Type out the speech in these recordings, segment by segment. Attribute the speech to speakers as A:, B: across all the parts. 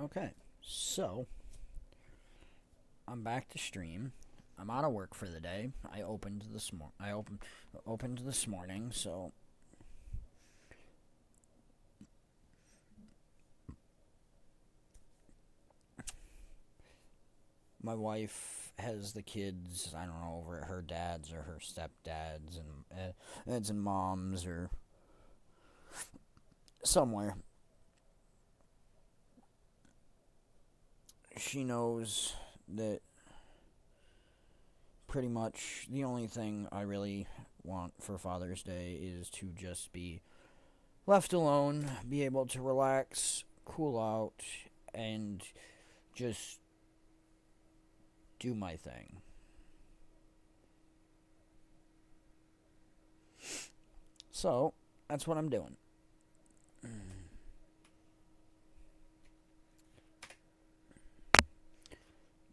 A: Okay, so I'm back to stream. I'm out of work for the day. I opened this morning, so my wife has the kids. I don't know, over at her dad's or her stepdad's and dads and moms or somewhere. She knows that pretty much the only thing I really want for Father's Day is to just be left alone, be able to relax, cool out, and just do my thing. So, that's what I'm doing.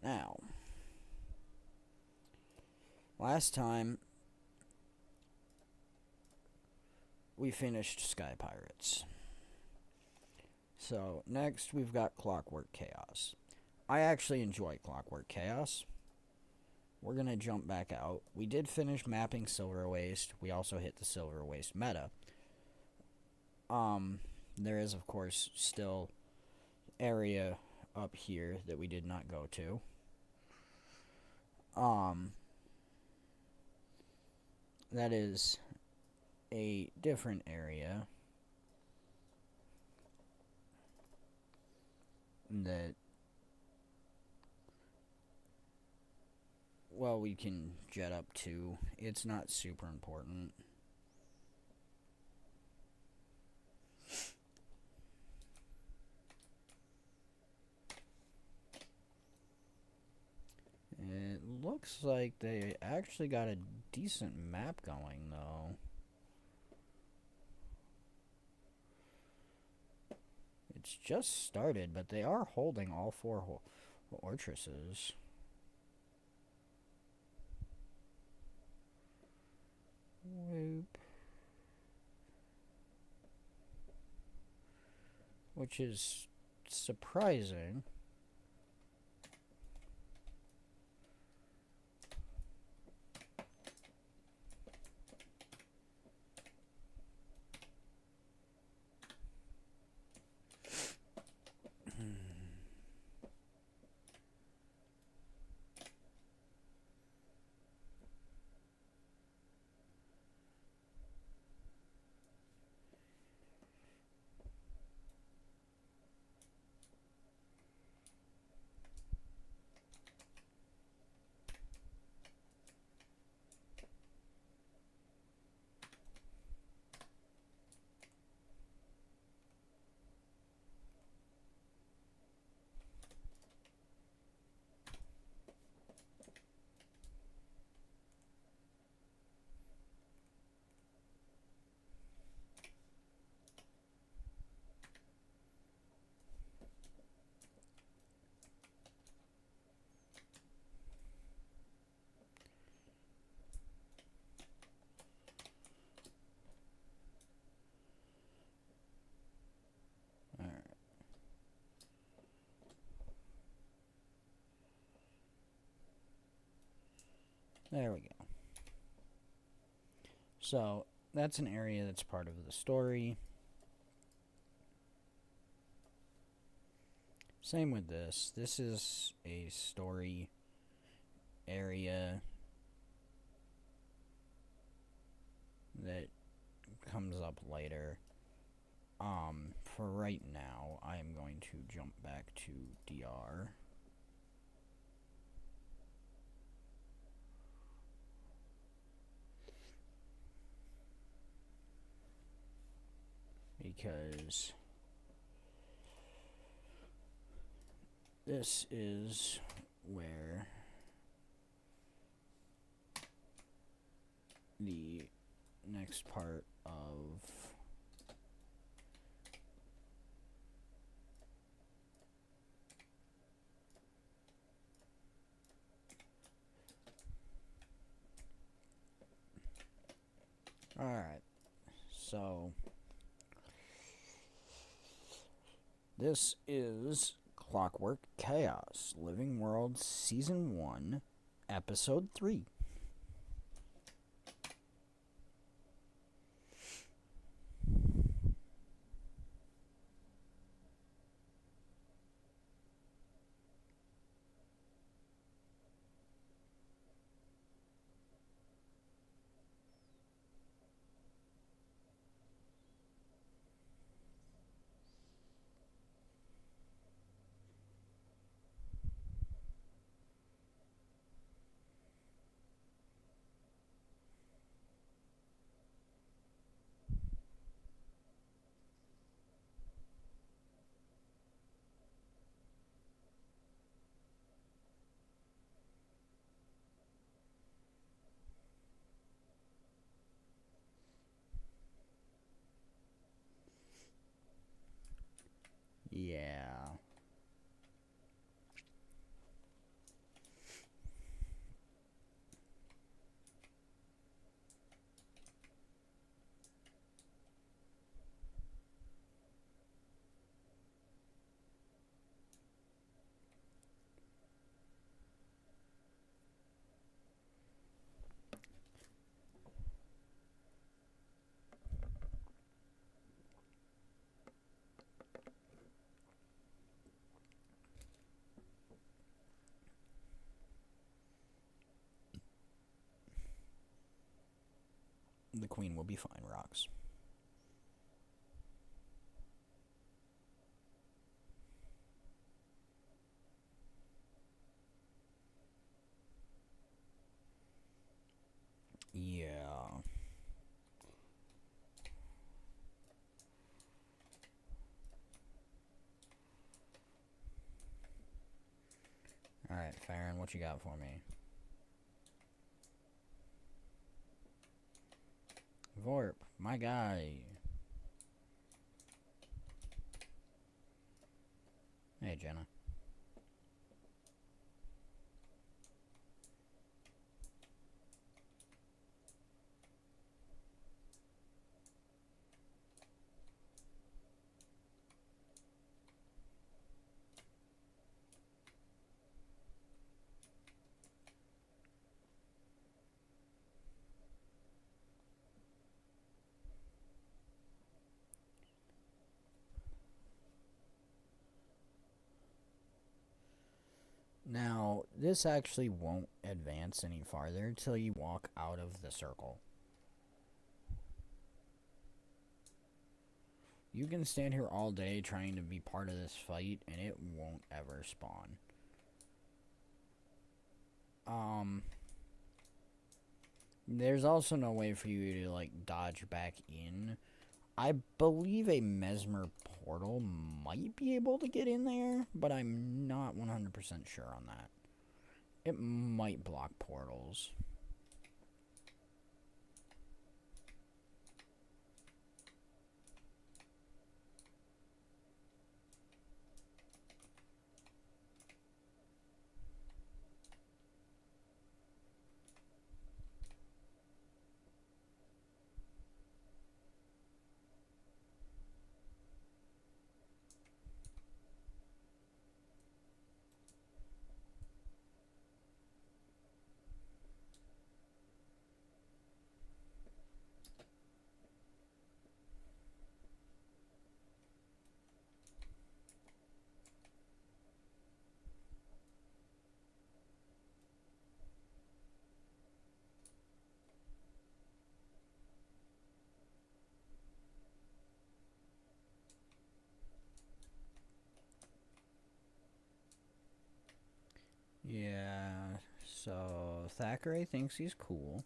A: Now, last time we finished Sky Pirates. So, next we've got Clockwork Chaos. I actually enjoy Clockwork Chaos. We're going to jump back out. We did finish mapping Silver Waste. We also hit the Silver Waste meta. There is, of course, still area up here that we did not go to. That is a different area that, well, we can jet up to. It's not super important. It looks like they actually got a decent map going, though. It's just started, but they are holding all four fortresses. Whoop. Which is surprising. Alright. There we go. So, that's an area that's part of the story. Same with this. This is a story area that comes up later. For right now, I am going to jump back to DR. Because this is where the next part of Alright, so this is Clockwork Chaos Living World Season 1, Episode 3. Yeah. The queen will be fine, Rocks. Yeah. Alright, Farron, what you got for me? Vorp, my guy. Hey, Jenna. Now, this actually won't advance any farther until you walk out of the circle. You can stand here all day trying to be part of this fight, and it won't ever spawn. There's also no way for you to, like, dodge back in. I believe a Mesmer portal might be able to get in there, but I'm not 100% sure on that. It might block portals. Yeah, so Thackeray thinks he's cool.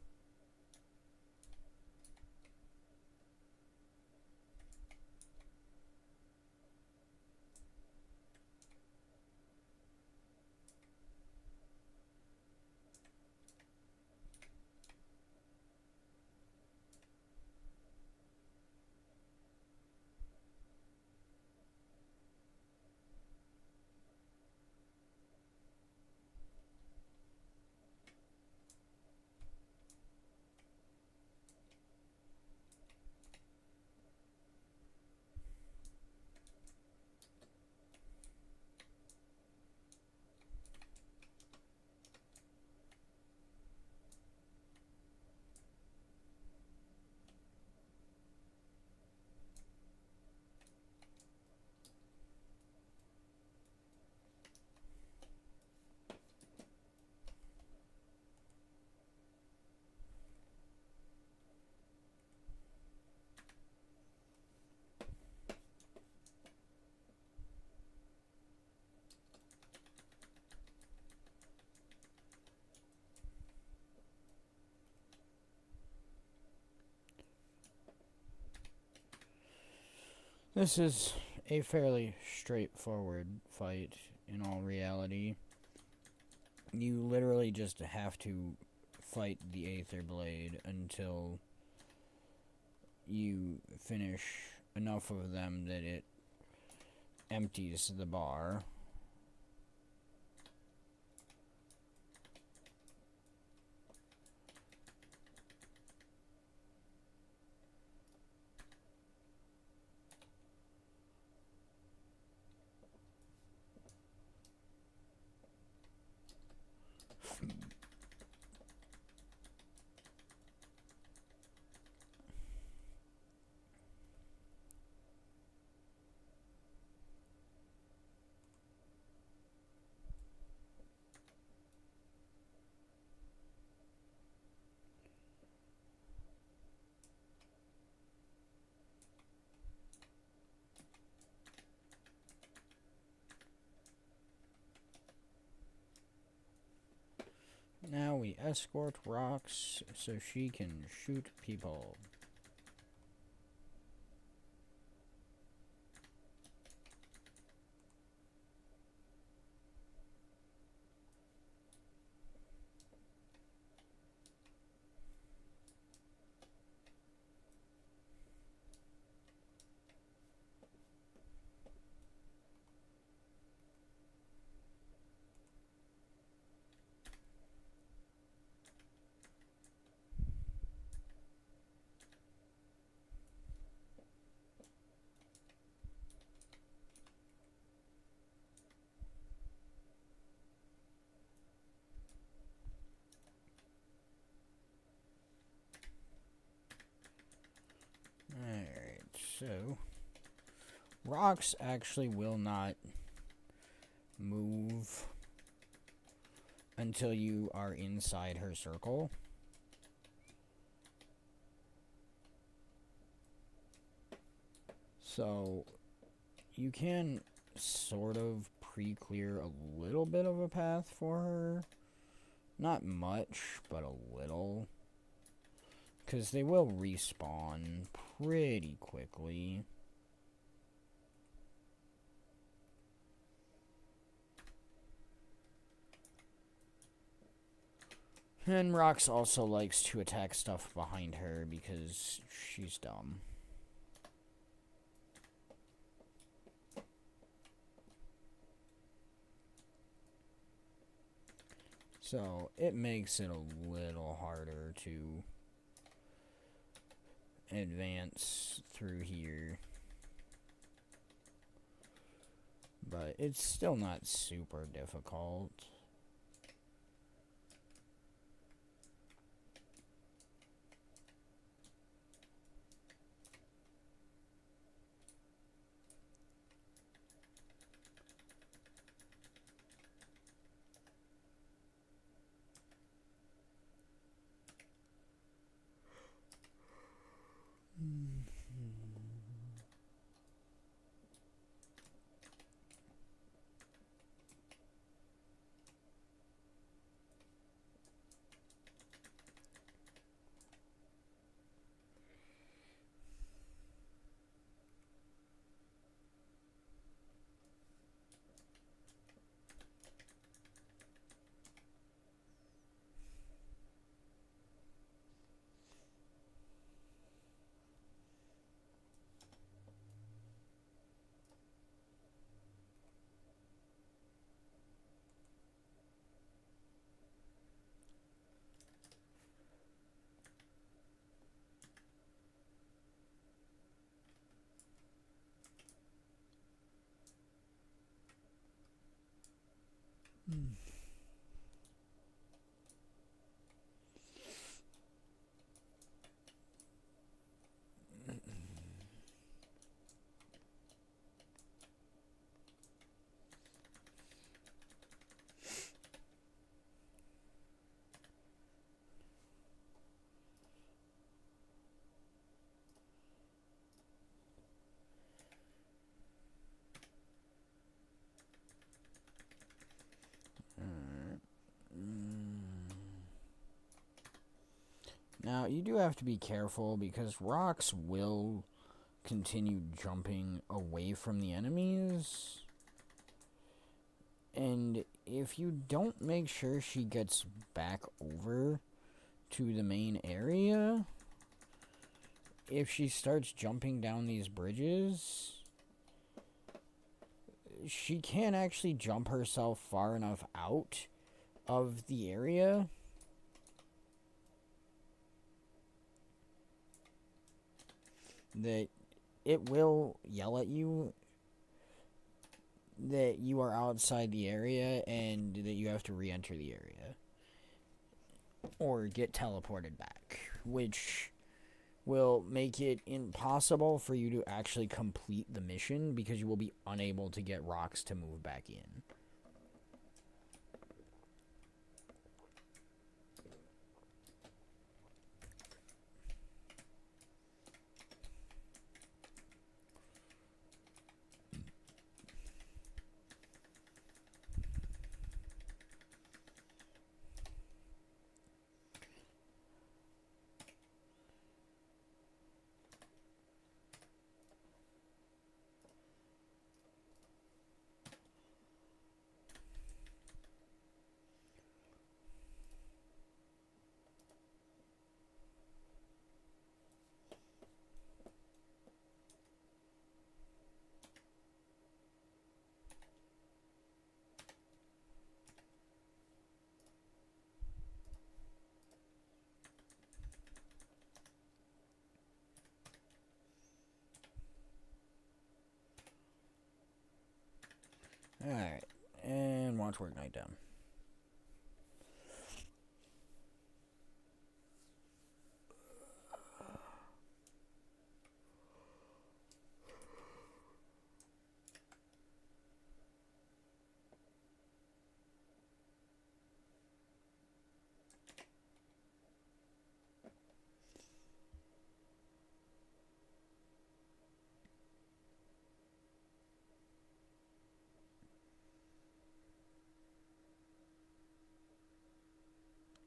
A: This is a fairly straightforward fight in all reality. You literally just have to fight the Aether Blade until you finish enough of them that it empties the bar. Now we escort Rocks so she can shoot people. Alright, so Rocks actually will not move until you are inside her circle. So you can sort of pre-clear a little bit of a path for her. Not much, but a little. Because they will respawn pretty quickly. And Rox also likes to attack stuff behind her because she's dumb. So it makes it a little harder to advance through here. But it's still not super difficult. Now, you do have to be careful because rocks will continue jumping away from the enemies. And if you don't make sure she gets back over to the main area, if she starts jumping down these bridges, she can't actually jump herself far enough out of the area that it will yell at you that you are outside the area and that you have to re-enter the area or get teleported back, which will make it impossible for you to actually complete the mission because you will be unable to get rocks to move back in. Alright, and Watchword Night down.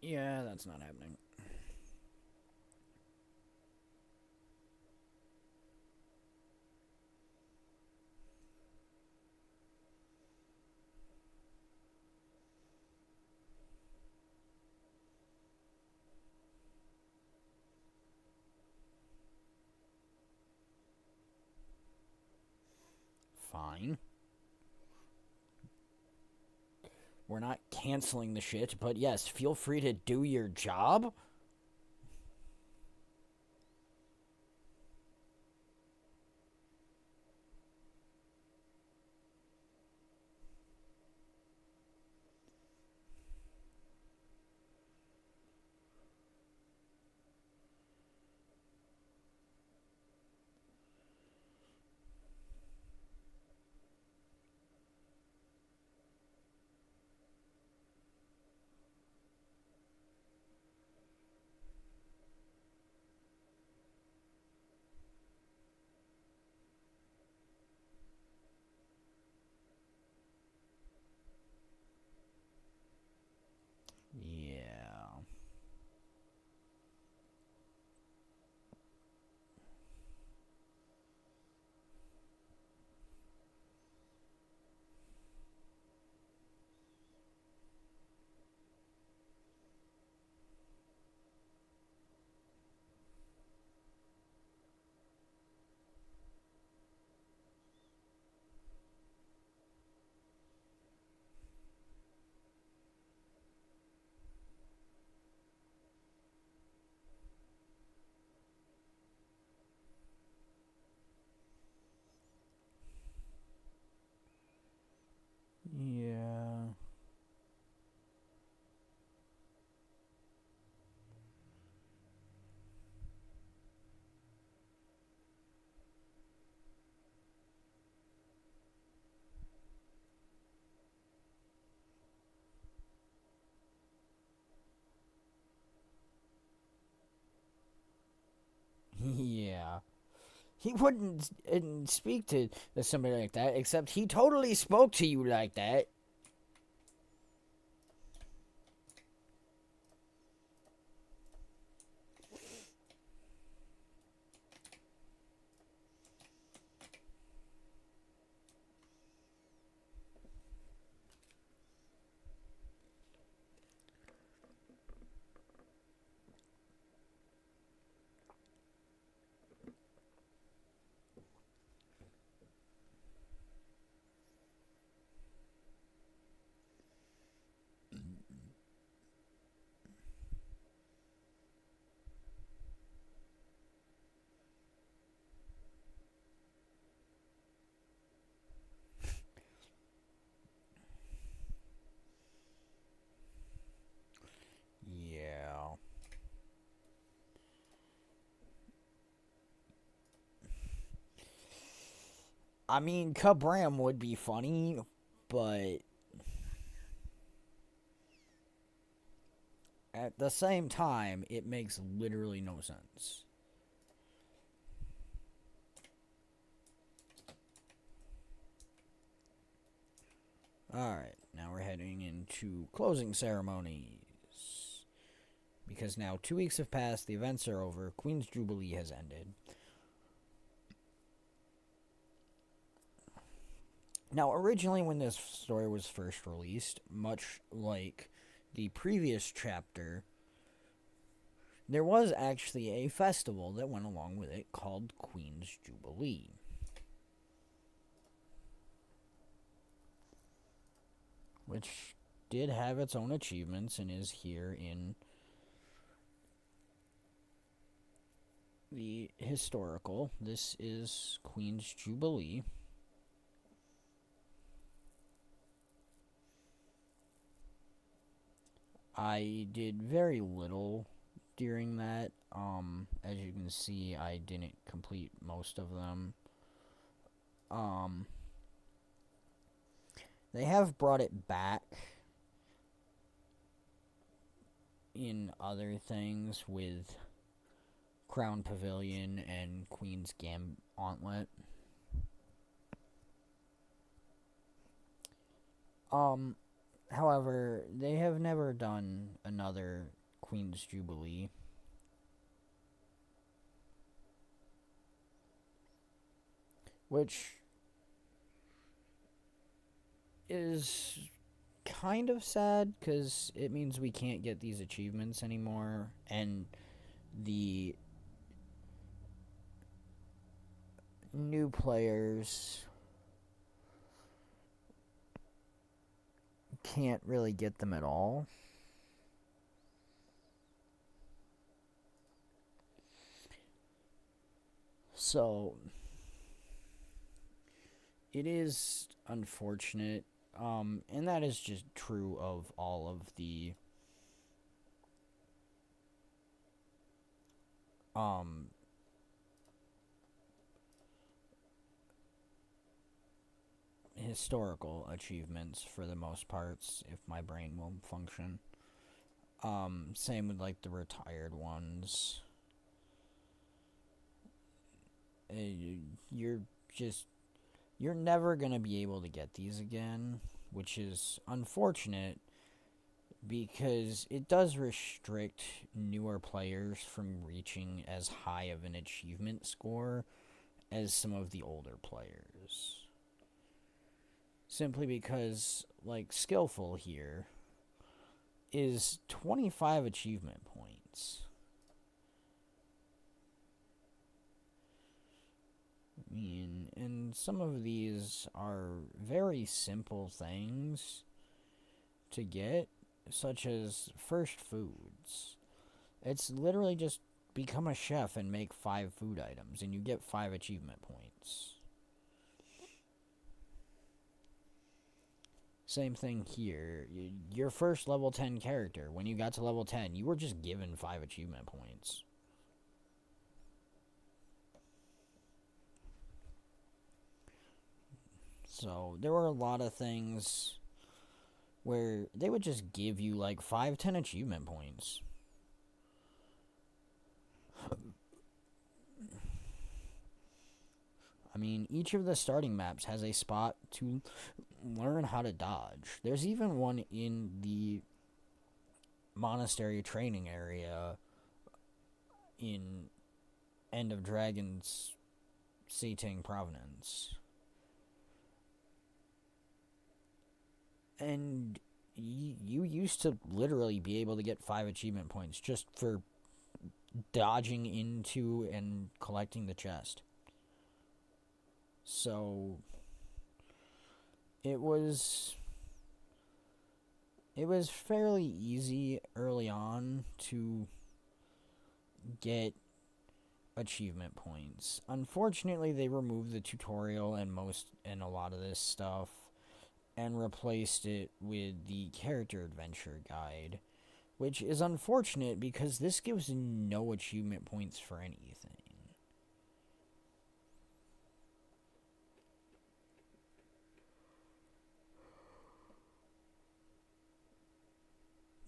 A: Yeah, that's not happening. Fine. We're not canceling the shit, but yes, feel free to do your job. Yeah. Yeah. Yeah. He wouldn't speak to somebody like that, except he totally spoke to you like that. I mean, Kabram would be funny, but at the same time, it makes literally no sense. Alright, now we're heading into closing ceremonies. Because now 2 weeks have passed, the events are over, Queen's Jubilee has ended. Now, originally, when this story was first released, much like the previous chapter, there was actually a festival that went along with it called Queen's Jubilee. Which did have its own achievements and is here in the historical. This is Queen's Jubilee. I did very little during that. As you can see, I didn't complete most of them. They have brought it back in other things with Crown Pavilion and Queen's Gauntlet. However, they have never done another Queen's Jubilee. Which is kind of sad, because it means we can't get these achievements anymore, and the new players can't really get them at all. So it is unfortunate, and that is just true of all of the historical achievements for the most parts, if my brain will function. Same with like the retired ones. You're never gonna be able to get these again, which is unfortunate because it does restrict newer players from reaching as high of an achievement score as some of the older players. Simply because, like, Skillful here is 25 achievement points. I mean, and some of these are very simple things to get, such as first foods. It's literally just become a chef and make 5 food items, and you get 5 achievement points. Same thing here. Your first level 10 character, when you got to level 10, you were just given 5 achievement points. So, there were a lot of things where they would just give you like 5-10 achievement points. I mean, each of the starting maps has a spot to learn how to dodge. There's even one in the monastery training area in End of Dragon's Sating Provenance. And you used to literally be able to get 5 achievement points just for dodging into and collecting the chest. So it was fairly easy early on to get achievement points. Unfortunately, they removed the tutorial and a lot of this stuff and replaced it with the character adventure guide, which is unfortunate because this gives no achievement points for anything.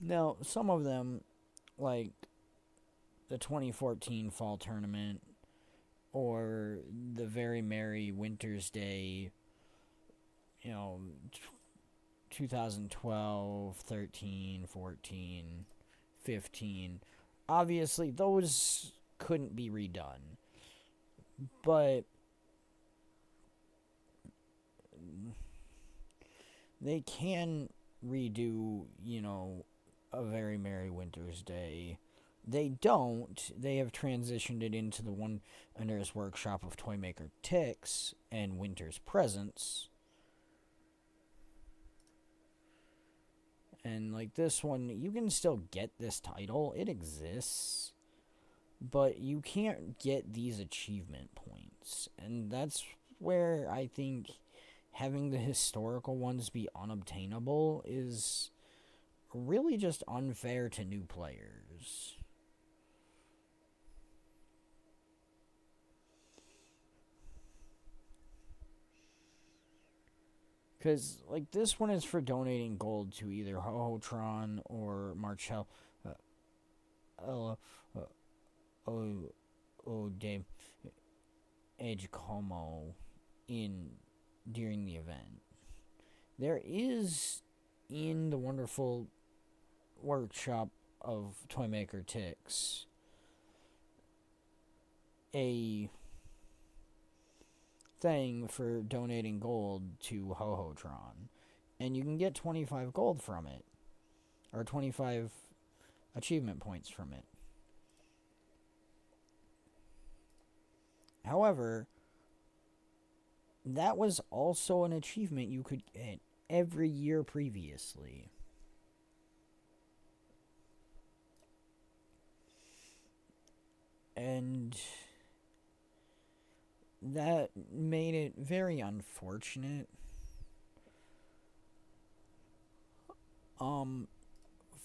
A: Now, some of them, like the 2014 fall tournament or the Very Merry Winter's Day, 2012, 13, 14, 15. Obviously, those couldn't be redone. But they can redo, a Very Merry Winter's Day. They don't. They have transitioned it into the Wondrous Workshop of Toymaker Ticks and Winter's Presents. And like this one, you can still get this title. It exists. But you can't get these achievement points. And that's where I think having the historical ones be unobtainable is really just unfair to new players. Because, like, this one is for donating gold to either Hohotron or Marcel. Uh, de Edge Como during the event. There is in the wonderful workshop of Toymaker Ticks a thing for donating gold to Hohotron, and you can get 25 gold from it, or 25 achievement points from it. However, that was also an achievement you could get every year previously. And that made it very unfortunate.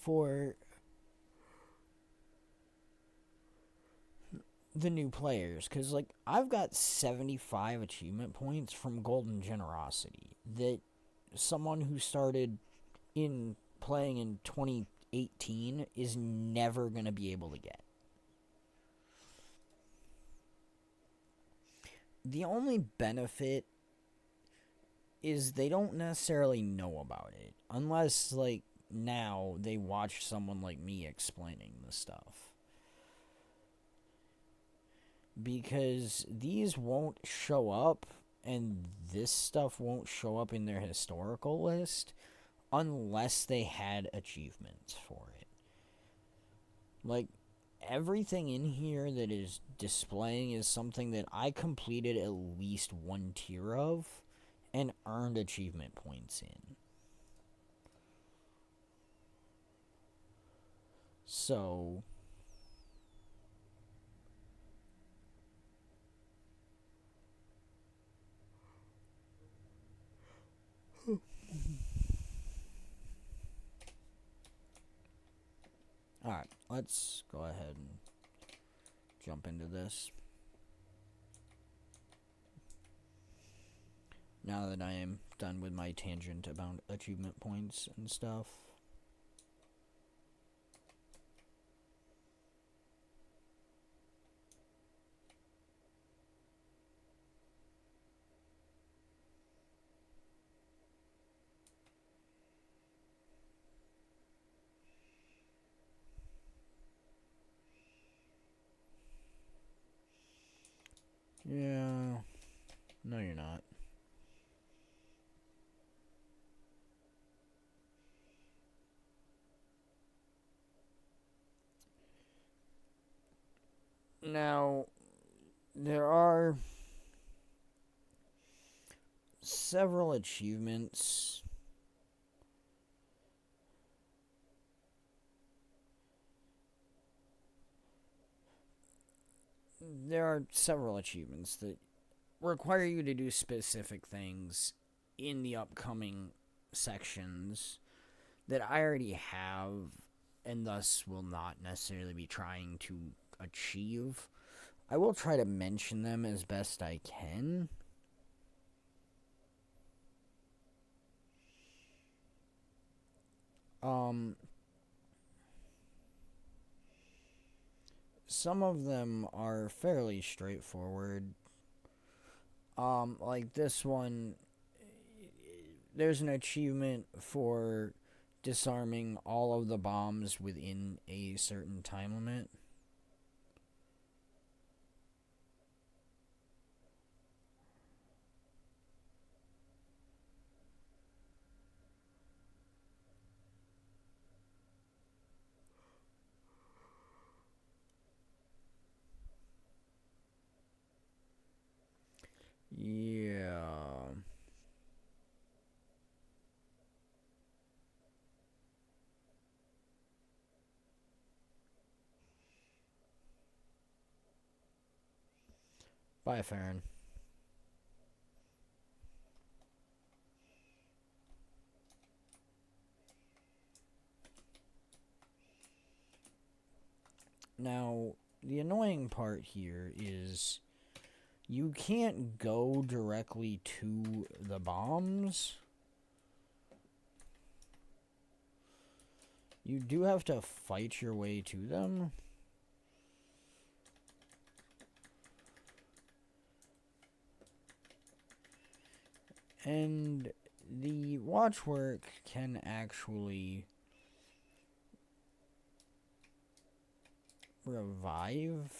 A: For the new players, because like I've got 75 achievement points from Golden Generosity that someone who started in playing in 2018 is never going to be able to get. The only benefit is they don't necessarily know about it unless like now they watch someone like me explaining the stuff. Because these won't show up and this stuff won't show up in their historical list unless they had achievements for it. Like, everything in here that is displaying is something that I completed at least one tier of and earned achievement points in. So, alright, let's go ahead and jump into this. Now that I am done with my tangent about achievement points and stuff. Yeah. No, you're not. Now, there are several achievements. There are several achievements that require you to do specific things in the upcoming sections that I already have and thus will not necessarily be trying to achieve. I will try to mention them as best I can. some of them are fairly straightforward. Like this one, there's an achievement for disarming all of the bombs within a certain time limit. Yeah. Bye, Farron. Now, the annoying part here is you can't go directly to the bombs. You do have to fight your way to them. And the watchwork can actually revive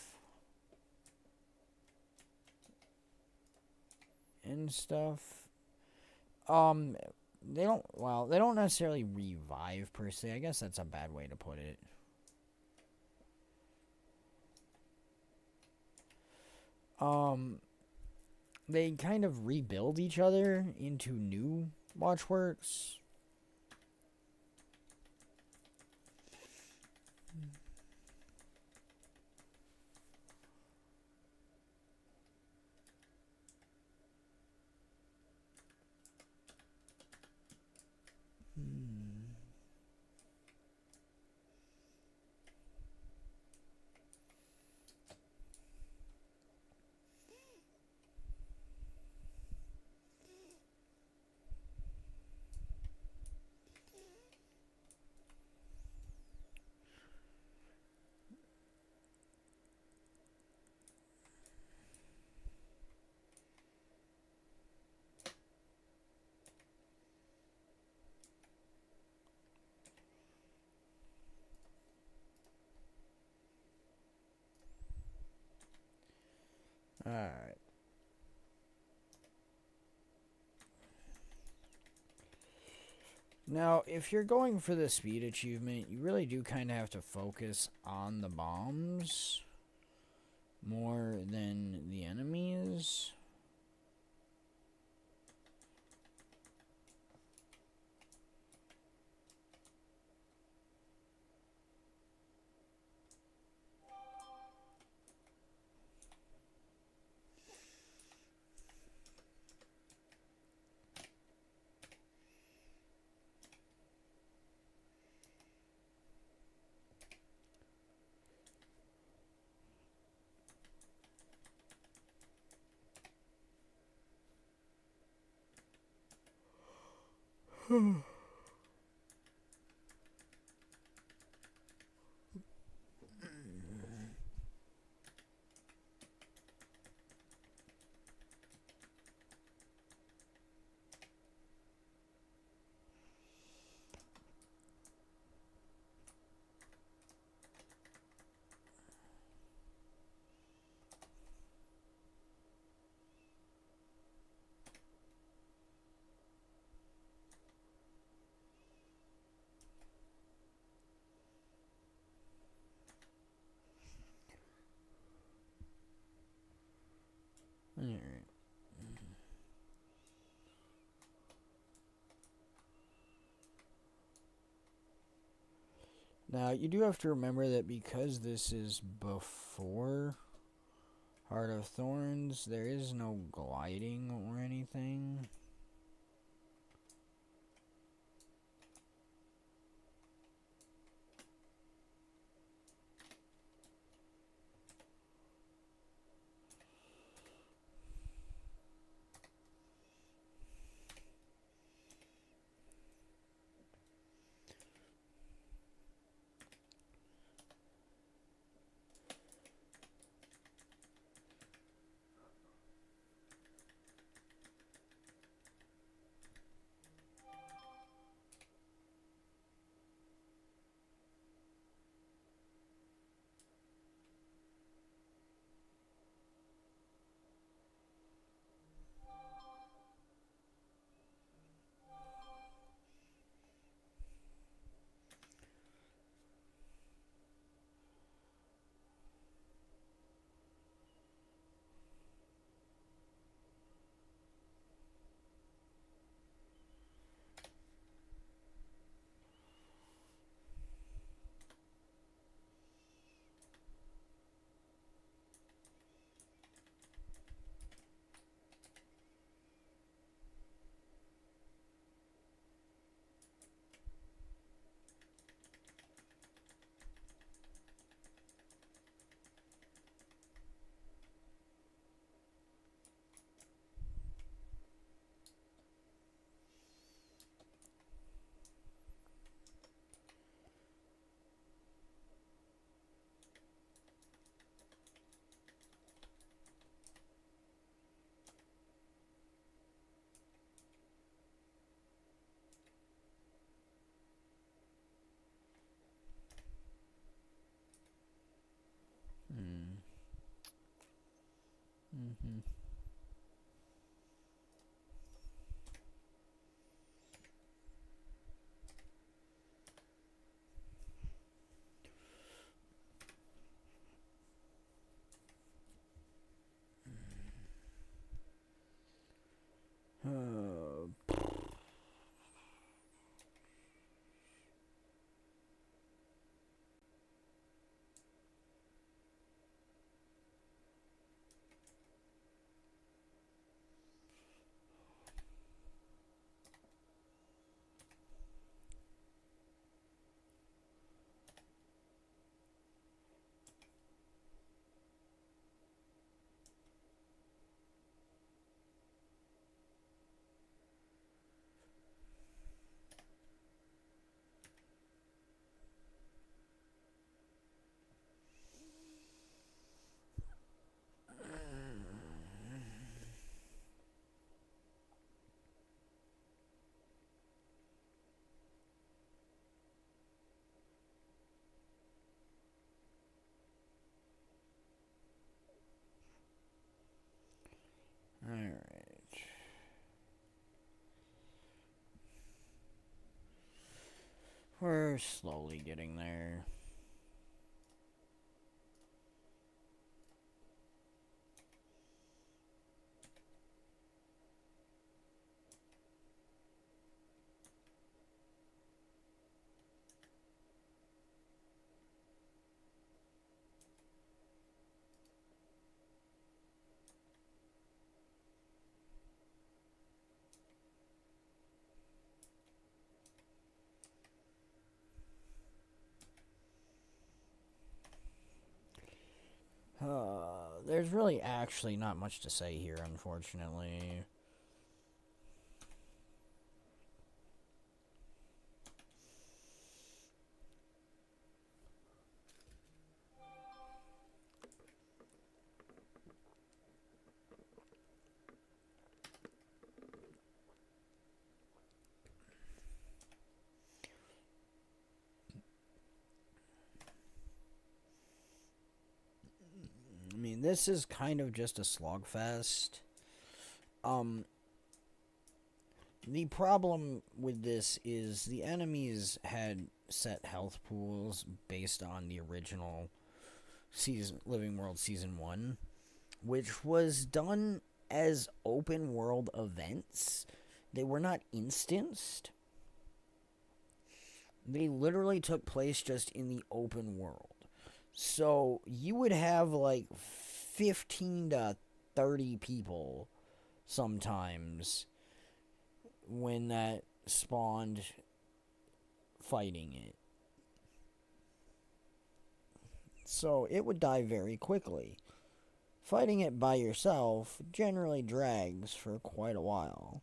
A: and stuff. They don't necessarily revive per se. I guess that's a bad way to put it. They kind of rebuild each other into new watchworks. Alright. Now, if you're going for the speed achievement, you really do kind of have to focus on the bombs more than the enemies. Alright. Now, you do have to remember that because this is before Heart of Thorns, there is no gliding or anything. Mm-hmm. Alright. We're slowly getting there. There's really actually not much to say here, unfortunately. I mean, this is kind of just a slogfest. Um, the problem with this is the enemies had set health pools based on the original season, Living World Season 1, which was done as open world events. They were not instanced. They literally took place just in the open world. So you would have like 15 to 30 people sometimes when that spawned fighting it. So it would die very quickly. Fighting it by yourself generally drags for quite a while.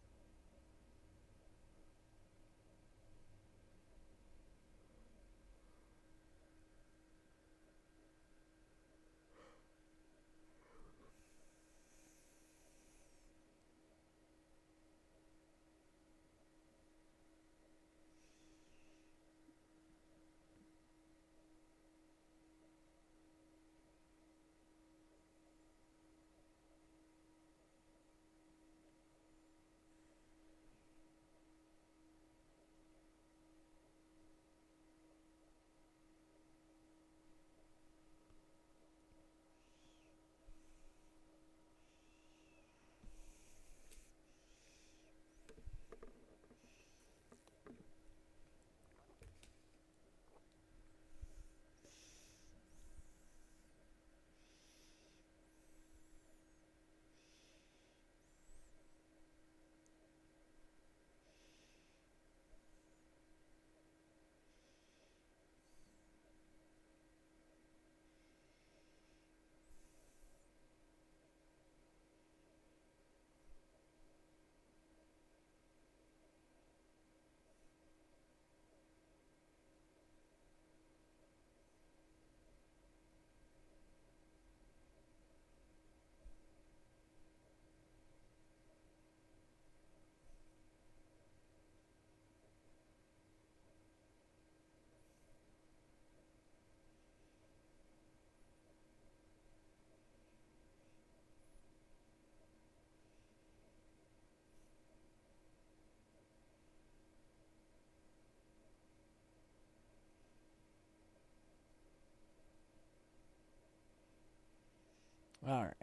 A: Alright.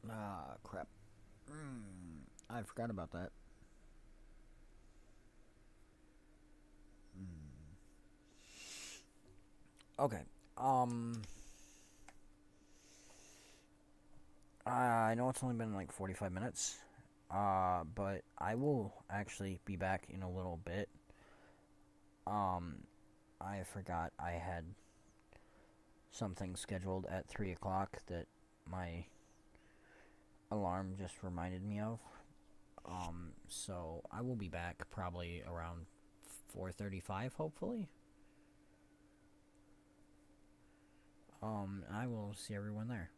A: Ah, crap. I forgot about that. Okay. Um, I know it's only been like 45 minutes. But I will actually be back in a little bit. Um, I forgot I had something scheduled at 3 o'clock that my alarm just reminded me of. So I will be back probably around 4:35, hopefully. I will see everyone there.